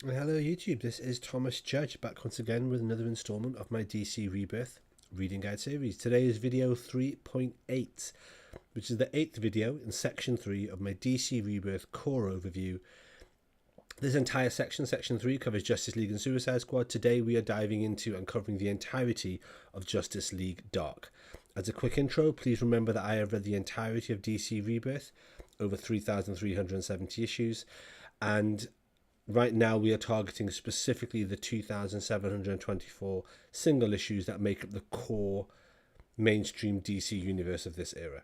Hello YouTube, this is Thomas Judge back once again with another installment of my DC Rebirth reading guide series. Today is video 3.8, which is the 8th video in section 3 of my DC Rebirth core overview. This entire section 3, covers Justice League and Suicide Squad. Today we are diving into and covering the entirety of Justice League Dark. As a quick intro, please remember that I have read the entirety of DC Rebirth, over 3,370 issues, and right now we are targeting specifically the 2,724 single issues that make up the core mainstream DC universe of this era.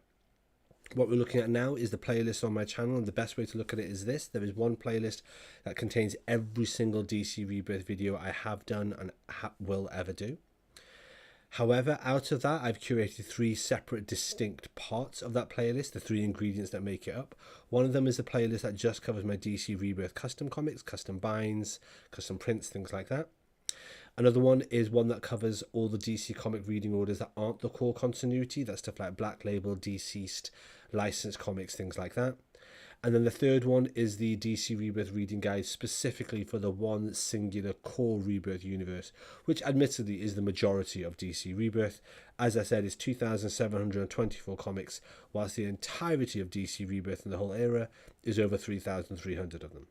What we're looking at now is the playlist on my channel, and the best way to look at it is this. There is one playlist that contains every single DC Rebirth video I have done and will ever do. However, out of that, I've curated 3 separate distinct parts of that playlist, the 3 ingredients that make it up. One of them is a playlist that just covers my DC Rebirth custom comics, custom binds, custom prints, things like that. Another one is one that covers all the DC comic reading orders that aren't the core continuity. That's stuff like Black Label, Deceased, licensed comics, things like that. And then the third one is the DC Rebirth reading guide specifically for the one singular core Rebirth universe, which admittedly is the majority of DC Rebirth. As I said, it's 2,724 comics, whilst the entirety of DC Rebirth in the whole era is over 3,300 of them.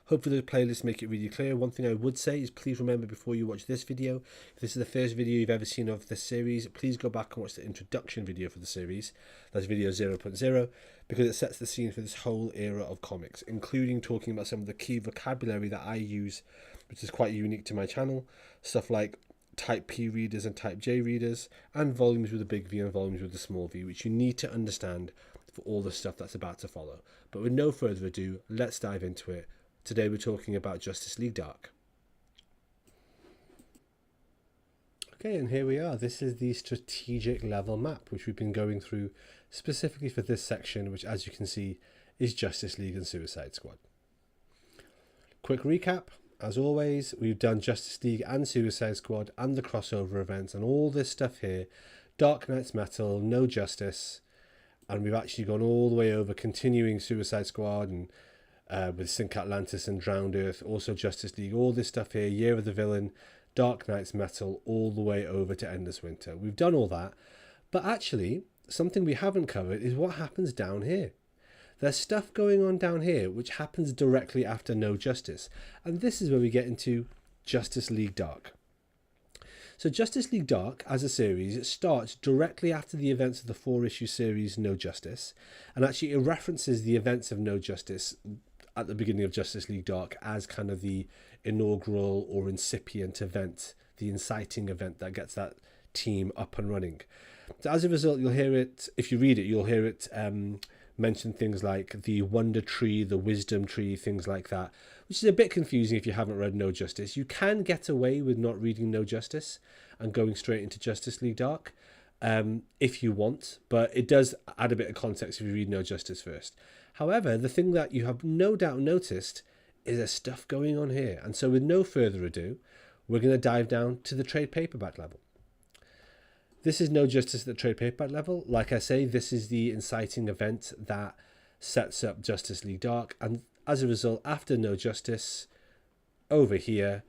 Hopefully the playlists make it really clear. One thing I would say is please remember before you watch this video, if this is the first video you've ever seen of this series, please go back and watch the introduction video for the series. That's video 0.0, because it sets the scene for this whole era of comics, including talking about some of the key vocabulary that I use, which is quite unique to my channel. Stuff like type P readers and type J readers, and volumes with a big V and volumes with a small v, which you need to understand for all the stuff that's about to follow. But with no further ado, let's dive into it. Today we're talking about Justice League Dark. Okay, and here we are. This is the strategic level map, which we've been going through specifically for this section, which, as you can see, is Justice League and Suicide Squad. Quick recap. As always, we've done Justice League and Suicide Squad and the crossover events and all this stuff here. Dark Knight's Metal, No Justice, and we've actually gone all the way over continuing Suicide Squad and with Sync Atlantis and Drowned Earth, also Justice League, all this stuff here, Year of the Villain, Dark Knight's Metal, all the way over to Endless Winter. We've done all that, but actually, something we haven't covered is what happens down here. There's stuff going on down here which happens directly after No Justice, and this is where we get into Justice League Dark. So Justice League Dark, as a series, it starts directly after the events of the 4-issue series No Justice, and actually it references the events of No Justice at the beginning of Justice League Dark as kind of the inaugural or incipient event, the inciting event that gets that team up and running. So as a result, you'll hear it, if you read it, you'll hear it mention things like the Wonder Tree, the Wisdom Tree, things like that, which is a bit confusing if you haven't read No Justice. You can get away with not reading No Justice and going straight into Justice League Dark if you want, but it does add a bit of context if you read No Justice first. However, the thing that you have no doubt noticed is there's stuff going on here. And so with no further ado, we're going to dive down to the trade paperback level. This is No Justice at the trade paperback level. Like I say, this is the inciting event that sets up Justice League Dark. And as a result, after No Justice, over here,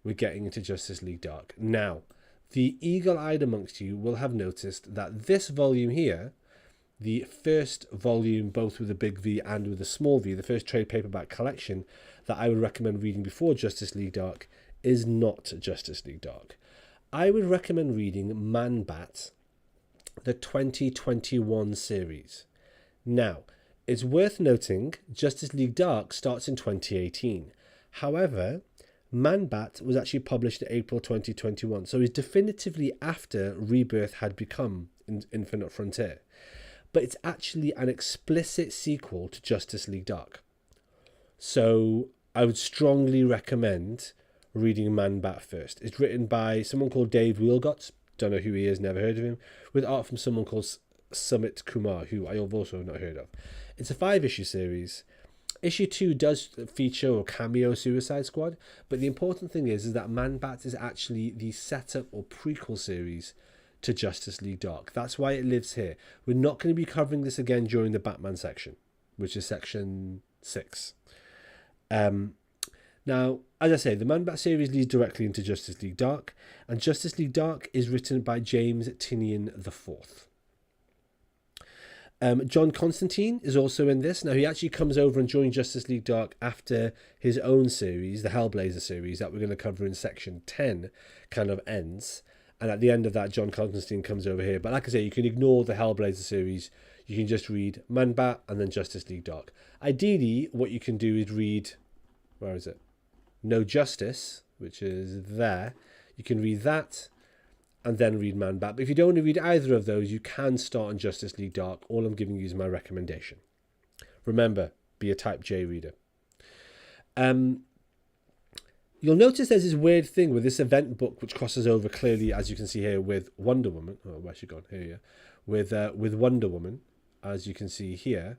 we're getting into Justice League Dark. Now, the eagle-eyed amongst you will have noticed that this volume here, the first volume, both with a big V and with a small v, the first trade paperback collection that I would recommend reading before Justice League Dark, is not Justice League Dark. I would recommend reading Man-Bat, the 2021 series. Now, it's worth noting Justice League Dark starts in 2018. However, Man-Bat was actually published in April 2021, so it's definitively after Rebirth had become Infinite Frontier. But it's actually an explicit sequel to Justice League Dark. So I would strongly recommend reading Man-Bat first. It's written by someone called Dave Wheelgotts, don't know who he is, never heard of him, with art from someone called Sumit Kumar, who I have also not heard of. It's a 5-issue series. Issue 2 does feature or cameo Suicide Squad, but the important thing is that Man-Bat is actually the setup or prequel series to Justice League Dark. That's why it lives here. We're not going to be covering this again during the Batman section, which is section 6. Now, as I say, the Man Bat series leads directly into Justice League Dark, and Justice League Dark is written by James Tynion IV. John Constantine is also in this. Now, he actually comes over and joins Justice League Dark after his own series, the Hellblazer series, that we're going to cover in section 10, kind of ends. And at the end of that, John Constantine comes over here. But like I say, you can ignore the Hellblazer series. You can just read Man Bat and then Justice League Dark. Ideally, what you can do is read, where is it? No Justice, which is there. You can read that and then read Man Bat. But if you don't want to read either of those, you can start on Justice League Dark. All I'm giving you is my recommendation. Remember, be a Type J reader. You'll notice there's this weird thing with this event book, which crosses over clearly, as you can see here, with Wonder Woman. Oh, where's she gone? Here, yeah. With Wonder Woman, as you can see here.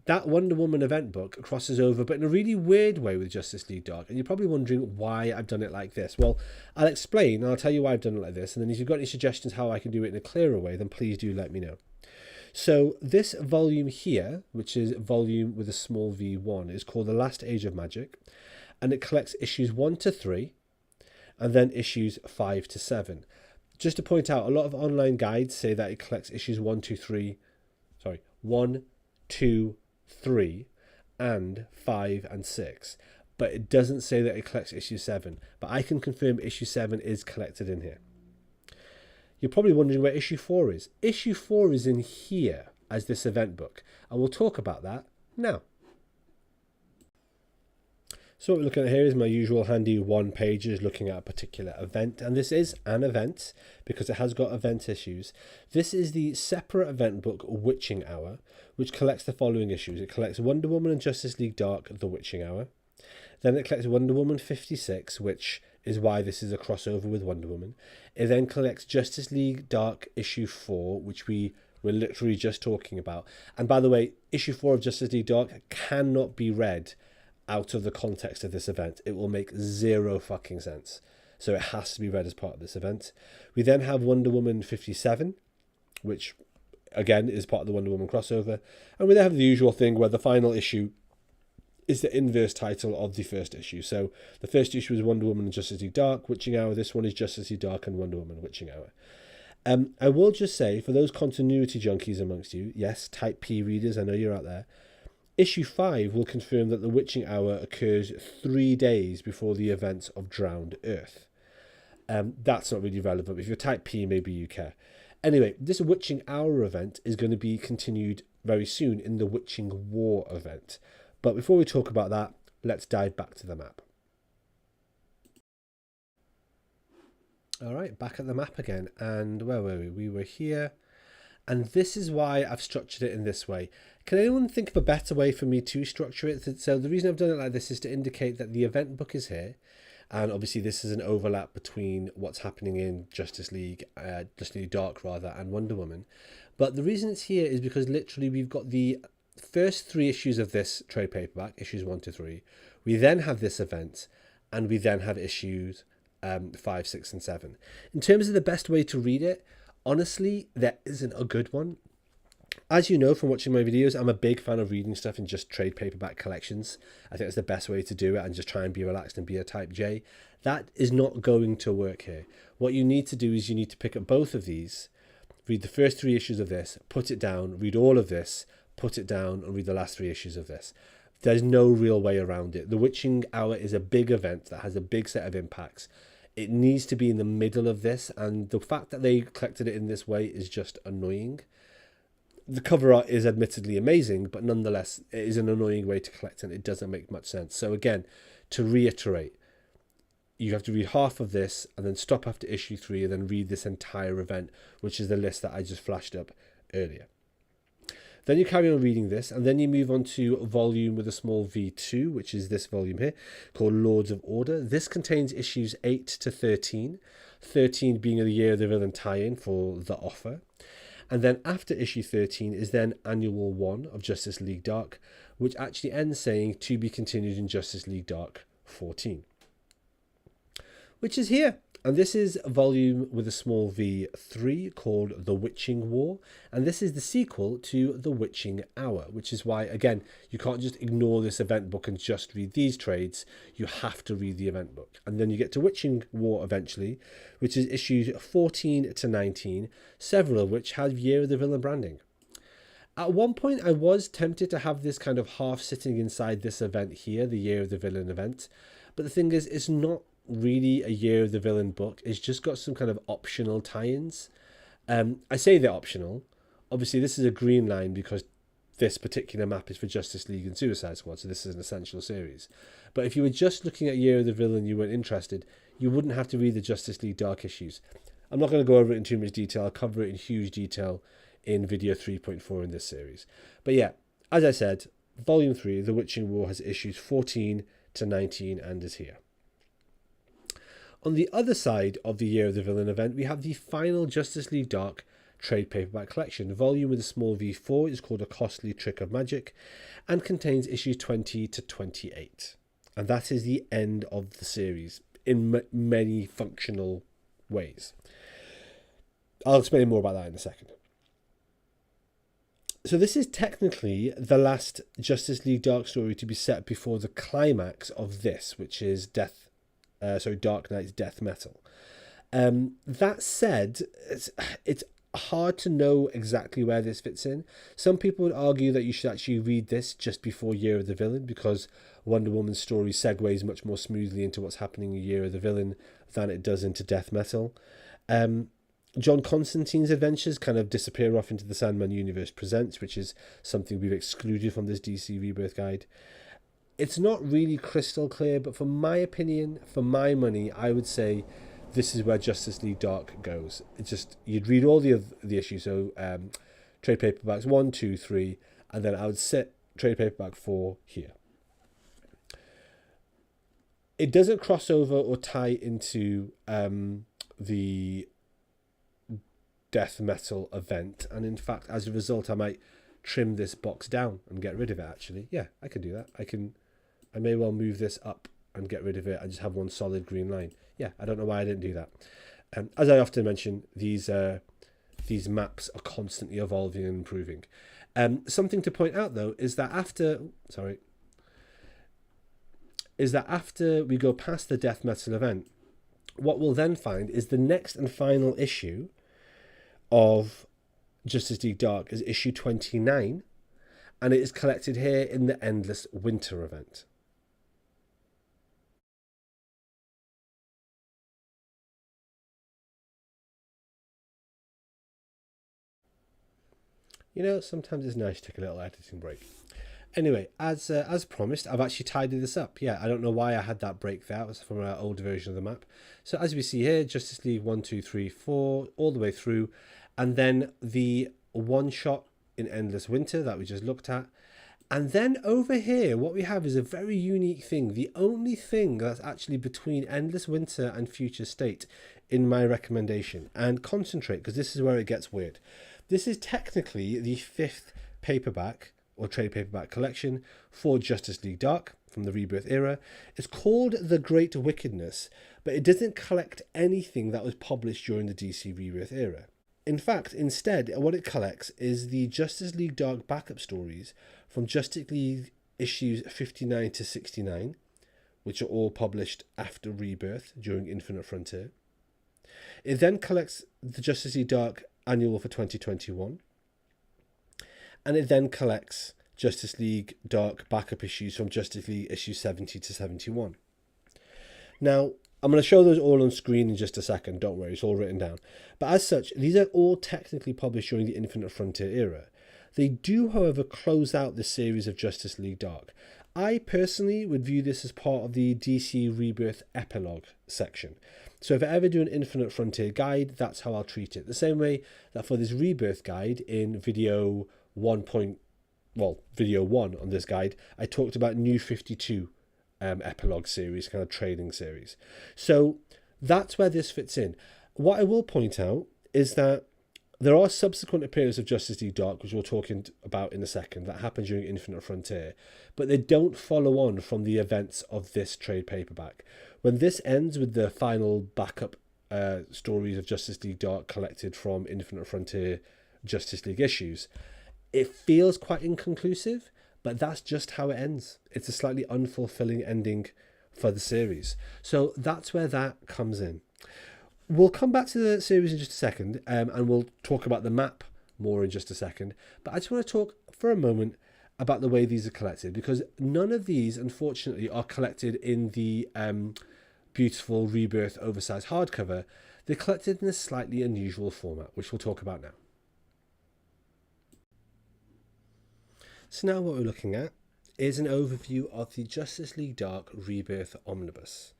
That Wonder Woman event book crosses over, but in a really weird way, with Justice League Dark. And you're probably wondering why I've done it like this. Well, I'll explain, and I'll tell you why I've done it like this. And then if you've got any suggestions how I can do it in a clearer way, then please do let me know. So this volume here, which is volume with a small v1, is called The Last Age of Magic. And it collects issues 1 to 3, and then issues 5 to 7. Just to point out, a lot of online guides say that it collects issues 1, 2, 3, and 5 and 6. But it doesn't say that it collects issue 7. But I can confirm issue 7 is collected in here. You're probably wondering where issue 4 is. Issue 4 is in here as this event book. And we'll talk about that now. So what we're looking at here is my usual handy one pages looking at a particular event. And this is an event because it has got event issues. This is the separate event book Witching Hour, which collects the following issues. It collects Wonder Woman and Justice League Dark, The Witching Hour. Then it collects Wonder Woman 56, which is why this is a crossover with Wonder Woman. It then collects Justice League Dark issue 4, which we were literally just talking about. And by the way, issue 4 of Justice League Dark cannot be read out of the context of this event. It will make zero fucking sense. So it has to be read as part of this event. We then have Wonder Woman 57, which again is part of the Wonder Woman crossover. And we then have the usual thing where the final issue is the inverse title of the first issue. So the first issue is Wonder Woman and Justice League Dark, Witching Hour. This one is Justice League Dark and Wonder Woman, Witching Hour. I will just say, for those continuity junkies amongst you, yes, Type P readers, I know you're out there, Issue 5 will confirm that the Witching Hour occurs 3 days before the events of Drowned Earth. That's not really relevant. If you're Type P, maybe you care. Anyway, this Witching Hour event is going to be continued very soon in the Witching War event. But before we talk about that, let's dive back to the map. All right, back at the map again. And where were we? We were here. And this is why I've structured it in this way. Can anyone think of a better way for me to structure it? So the reason I've done it like this is to indicate that the event book is here. And obviously this is an overlap between what's happening in Justice League Dark rather, and Wonder Woman. But the reason it's here is because literally we've got the first 3 issues of this trade paperback, issues 1 to 3. We then have this event, and we then have issues 5, 6, and 7. In terms of the best way to read it, honestly, there isn't a good one. As you know from watching my videos, I'm a big fan of reading stuff in just trade paperback collections. I think it's the best way to do it and just try and be relaxed and be a Type J. That is not going to work here. What you need to do is you need to pick up both of these, read the first 3 issues of this, put it down, read all of this, put it down, and read the last 3 issues of this. There's no real way around it. The Witching Hour is a big event that has a big set of impacts. It needs to be in the middle of this, and the fact that they collected it in this way is just annoying. The cover art is admittedly amazing, but nonetheless, it is an annoying way to collect, and it doesn't make much sense. So again, to reiterate, you have to read half of this, and then stop after issue 3, and then read this entire event, which is the list that I just flashed up earlier. Then you carry on reading this, and then you move on to volume with a small v2, which is this volume here, called Lords of Order. This contains issues 8 to 13, 13 being the Year of the Villain tie-in for The Offer. And then after issue 13 is then Annual 1 of Justice League Dark, which actually ends saying to be continued in Justice League Dark 14. Which is here. And this is volume with a small v3 called The Witching War. And this is the sequel to The Witching Hour, which is why, again, you can't just ignore this event book and just read these trades. You have to read the event book. And then you get to Witching War eventually, which is issues 14 to 19, several of which have Year of the Villain branding. At one point, I was tempted to have this kind of half sitting inside this event here, the Year of the Villain event. But the thing is, it's not really a Year of the Villain book. It's just got some kind of optional tie-ins. I say they're optional. Obviously, this is a green line because this particular map is for Justice League and Suicide Squad, so this is an essential series. But if you were just looking at Year of the Villain, you weren't interested, you wouldn't have to read the Justice League Dark issues. I'm not going to go over it in too much detail. I'll cover it in huge detail in video 3.4 in this series. But yeah, as I said, Volume 3, The Witching War, has issues 14 to 19 and is here. On the other side of the Year of the Villain event, we have the final Justice League Dark trade paperback collection. Volume with a small v4 is called A Costly Trick of Magic and contains issues 20 to 28. And that is the end of the series in many functional ways. I'll explain more about that in a second. So this is technically the last Justice League Dark story to be set before the climax of this, which is Dark Knight's Death Metal. That said, it's hard to know exactly where this fits in. Some people would argue that you should actually read this just before Year of the Villain because Wonder Woman's story segues much more smoothly into what's happening in Year of the Villain than it does into Death Metal. John Constantine's adventures kind of disappear off into the Sandman Universe Presents, which is something we've excluded from this DC Rebirth guide. It's not really crystal clear, but for my opinion, for my money, I would say this is where Justice League Dark goes. It's just, you'd read all the issues, so trade paperbacks 1, 2, 3, and then I would set trade paperback 4 here. It doesn't cross over or tie into the Death Metal event, and in fact, as a result, I might trim this box down and get rid of it, actually. Yeah, I can do that. I may well move this up and get rid of it and just have one solid green line. Yeah, I don't know why I didn't do that. As I often mention, these maps are constantly evolving and improving. Something to point out, though, is that after we go past the Death Metal event, what we'll then find is the next and final issue of Justice League Dark is issue 29, and it is collected here in the Endless Winter event. You know, sometimes it's nice to take a little editing break. Anyway, as promised, I've actually tidied this up. Yeah, I don't know why I had that break there. It was from our older version of the map. So as we see here, Justice League 1, 2, 3, 4, all the way through. And then the one shot in Endless Winter that we just looked at. And then over here, what we have is a very unique thing. The only thing that's actually between Endless Winter and Future State in my recommendation. And concentrate, because this is where it gets weird. This is technically the 5th paperback or trade paperback collection for Justice League Dark from the Rebirth era. It's called The Great Wickedness, but it doesn't collect anything that was published during the DC Rebirth era. In fact, instead, what it collects is the Justice League Dark backup stories from Justice League issues 59 to 69, which are all published after Rebirth during Infinite Frontier. It then collects the Justice League Dark annual for 2021. And it then collects Justice League Dark backup issues from Justice League issues 70 to 71. Now, I'm going to show those all on screen in just a second, don't worry, it's all written down. But as such, these are all technically published during the Infinite Frontier era. They do, however, close out the series of Justice League Dark. I personally would view this as part of the DC Rebirth epilogue section. So if I ever do an Infinite Frontier guide, that's how I'll treat it. The same way that for this Rebirth guide in video 1 on this guide, I talked about New 52 epilogue series, kind of trading series. So that's where this fits in. What I will point out is that there are subsequent appearances of Justice League Dark, which we'll talk about in a second, that happen during Infinite Frontier, but they don't follow on from the events of this trade paperback. When this ends with the final backup stories of Justice League Dark collected from Infinite Frontier Justice League issues. It feels quite inconclusive, but that's just how it ends. It's a slightly unfulfilling ending for the series. So that's where that comes in. We'll come back to the series in just a second, and we'll talk about the map more in just a second. But I just want to talk for a moment about the way these are collected, because none of these, unfortunately, are collected in the beautiful Rebirth oversized hardcover. They're collected in a slightly unusual format, which we'll talk about now. So now what we're looking at is an overview of the Justice League Dark Rebirth Omnibus.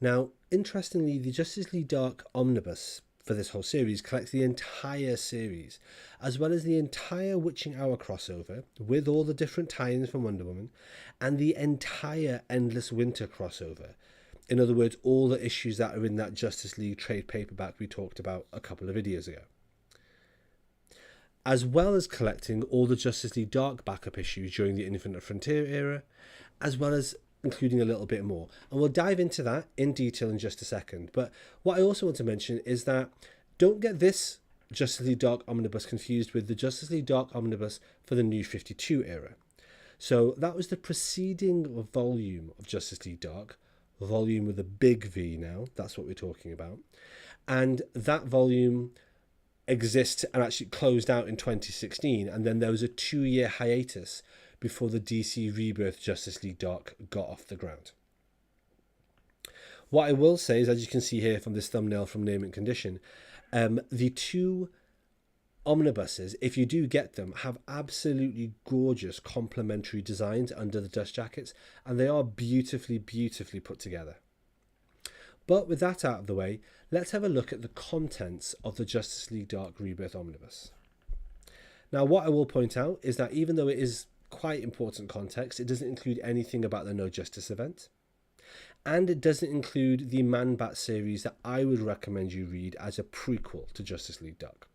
Now, interestingly, the Justice League Dark Omnibus for this whole series collects the entire series, as well as the entire Witching Hour crossover, with all the different tie-ins from Wonder Woman, and the entire Endless Winter crossover. In other words, all the issues that are in that Justice League trade paperback we talked about a couple of videos ago. As well as collecting all the Justice League Dark backup issues during the Infinite Frontier era, as well as including a little bit more. And we'll dive into that in detail in just a second. But what I also want to mention is that don't get this Justice League Dark Omnibus confused with the Justice League Dark Omnibus for the New 52 era. So that was the preceding volume of Justice League Dark, volume with a big V now, that's what we're talking about. And that volume exists and actually closed out in 2016, and then there was a 2-year hiatus before the DC Rebirth Justice League Dark got off the ground. What I will say is, as you can see here from this thumbnail from Name and Condition, the two omnibuses, if you do get them, have absolutely gorgeous complementary designs under the dust jackets, and they are beautifully put together. But with that out of the way, let's have a look at the contents of the Justice League Dark Rebirth Omnibus. Now, what I will point out is that even though it is quite important context, it doesn't include anything about the No Justice event, and it doesn't include the Man-Bat series that I would recommend you read as a prequel to Justice League Dark.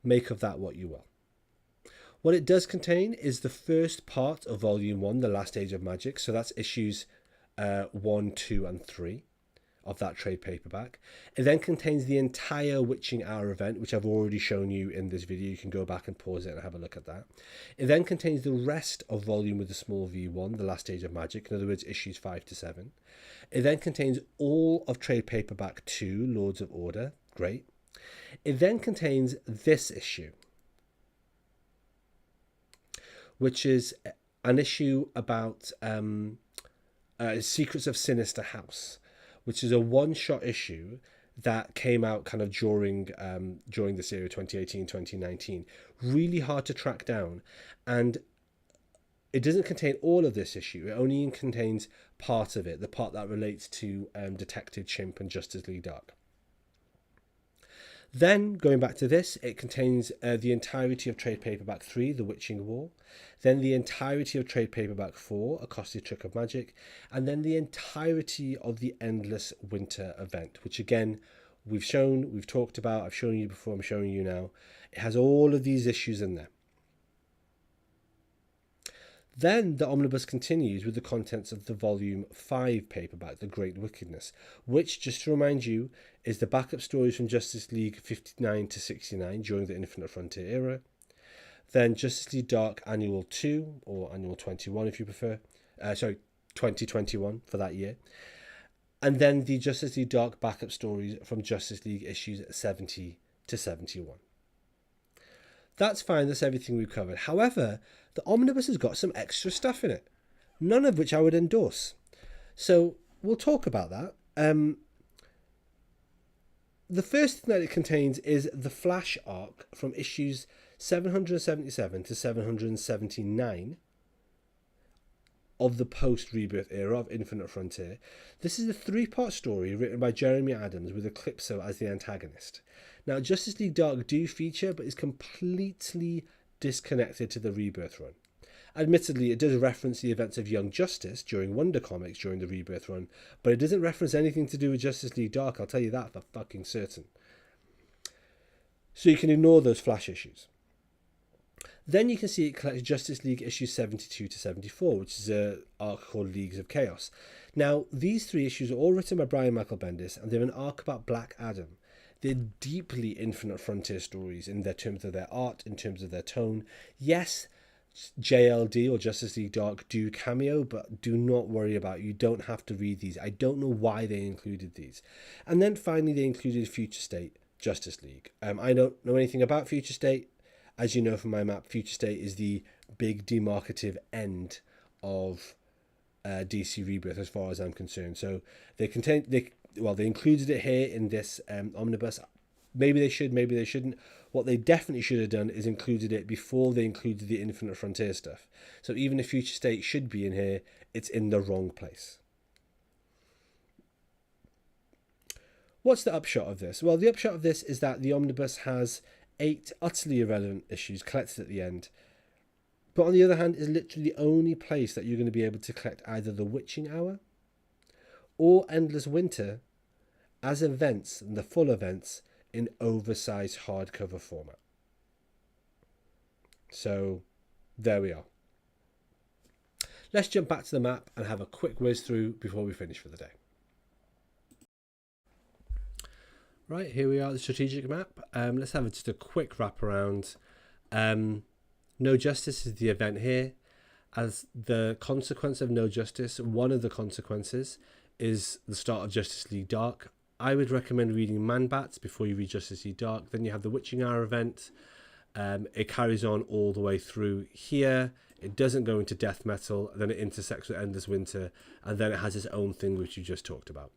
Make of that what you will. What it does contain is the first part of Volume 1, The Last Age of Magic, so that's issues 1, 2 and 3 of that trade paperback. It then contains the entire Witching Hour event, which I've already shown you in this video. You can go back and pause it and have a look at that. It then contains the rest of volume with the small V1, The Last Age of Magic, in other words, issues 5 to 7. It then contains all of trade paperback 2, Lords of Order, great. It then contains this issue, which is an issue about Secrets of Sinister House, which is a one-shot issue that came out kind of during this era, 2018-2019. Really hard to track down, and it doesn't contain all of this issue. It only contains part of it, the part that relates to Detective Chimp and Justice League Dark. Then, going back to this, it contains the entirety of trade paperback 3, The Witching Wall, then the entirety of trade paperback 4, A Costly Trick of Magic, and then the entirety of the Endless Winter event, which again, we've talked about, I've shown you before, I'm showing you now. It has all of these issues in there. Then the omnibus continues with the contents of the volume 5 paperback, The Great Wickedness, which, just to remind you, is the backup stories from Justice League 59 to 69 during the Infinite Frontier era. Then Justice League Dark Annual 2, or Annual 21 if you prefer, 2021 for that year. And then the Justice League Dark backup stories from Justice League issues 70 to 71. That's fine, that's everything we've covered. However, the omnibus has got some extra stuff in it, none of which I would endorse. So we'll talk about that. The first thing that it contains is the Flash arc from issues 777 to 779 of the post-Rebirth era of Infinite Frontier. This is a 3-part story written by Jeremy Adams with Eclipso as the antagonist. Now, Justice League Dark do feature, but is completely disconnected to the Rebirth run. Admittedly, it does reference the events of Young Justice during Wonder Comics during the Rebirth run, but it doesn't reference anything to do with Justice League Dark, I'll tell you that for fucking certain. So you can ignore those Flash issues. Then you can see it collects Justice League issues 72 to 74, which is an arc called Leagues of Chaos. Now, these 3 issues are all written by Brian Michael Bendis, and they're an arc about Black Adam. They're deeply Infinite Frontier stories in their terms of their art, in terms of their tone. Yes, JLD or Justice League Dark do cameo, but do not worry about it. You don't have to read these. I don't know why they included these. And then finally they included Future State Justice League. I don't know anything about Future State. As you know from my map, Future State is the big demarcative end of DC Rebirth as far as I'm concerned. So they included it here in this omnibus. Maybe they should, maybe they shouldn't. What they definitely should have done is included it before they included the Infinite Frontier stuff. So even if Future State should be in here, it's in the wrong place. What's the upshot of this? Well, the upshot of this is that the omnibus has 8 utterly irrelevant issues collected at the end. But on the other hand, is literally the only place that you're going to be able to collect either The Witching Hour or Endless Winter as events, and the full events, in oversized hardcover format. So there we are. Let's jump back to the map and have a quick whiz through before we finish for the day. Right, here we are, the strategic map. Let's have just a quick wrap around. No Justice is the event here. As the consequence of No Justice, one of the consequences is the start of Justice League Dark. I would recommend reading Man-Bats before you read Justice League Dark. Then you have the Witching Hour event. It carries on all the way through here. It doesn't go into death metal, then it intersects with Endless Winter, and then it has its own thing which you just talked about.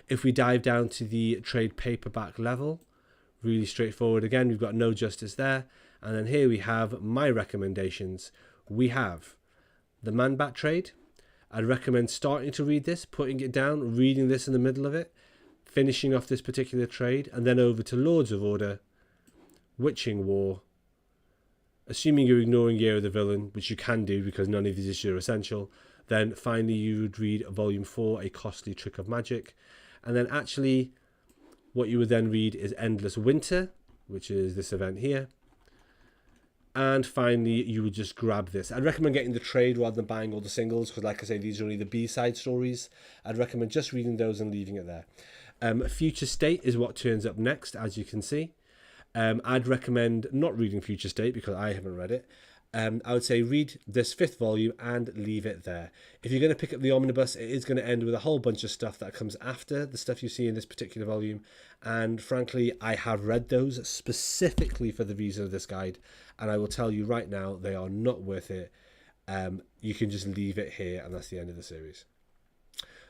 If we dive down to the trade paperback level, really straightforward again, we've got No Justice there, and then here we have my recommendations. We have the Man-Bat trade. I'd recommend starting to read this, putting it down, reading this in the middle of it, finishing off this particular trade, and then over to Lords of Order, Witching War. Assuming you're ignoring Year of the Villain, which you can do because none of these issues are essential, then finally you would read Volume 4, A Costly Trick of Magic. And then actually what you would then read is Endless Winter, which is this event here. And finally you would just grab this. I'd recommend getting the trade rather than buying all the singles, because like I say, these are only the B-side stories. I'd recommend just reading those and leaving it there. Future State is what turns up next, as you can see. I'd recommend not reading Future State because I haven't read it. I would say read this 5th volume and leave it there. If you're going to pick up the omnibus, it is going to end with a whole bunch of stuff that comes after the stuff you see in this particular volume. And frankly, I have read those specifically for the reason of this guide. And I will tell you right now, they are not worth it. You can just leave it here, and that's the end of the series.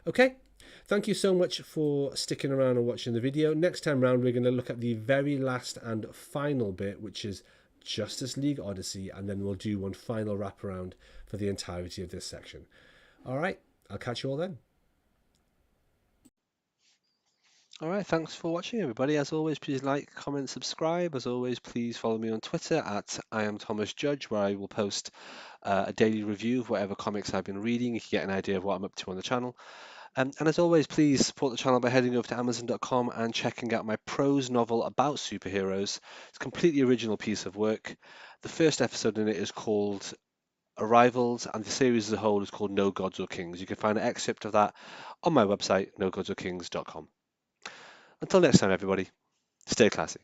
Okay. Thank you so much for sticking around and watching the video. Next time round, we're going to look at the very last and final bit, which is Justice League Odyssey, and then we'll do one final wraparound for the entirety of this section. All right, I'll catch you all then. All right, thanks for watching, everybody. As always, please like, comment, subscribe. As always, please follow me on Twitter at @IamThomasJudge, where I will post a daily review of whatever comics I've been reading. You can get an idea of what I'm up to on the channel. And as always, please support the channel by heading over to Amazon.com and checking out my prose novel about superheroes. It's a completely original piece of work. The first episode in it is called Arrivals, and the series as a whole is called No Gods or Kings. You can find an excerpt of that on my website, nogodsorkings.com. Until next time, everybody, stay classy.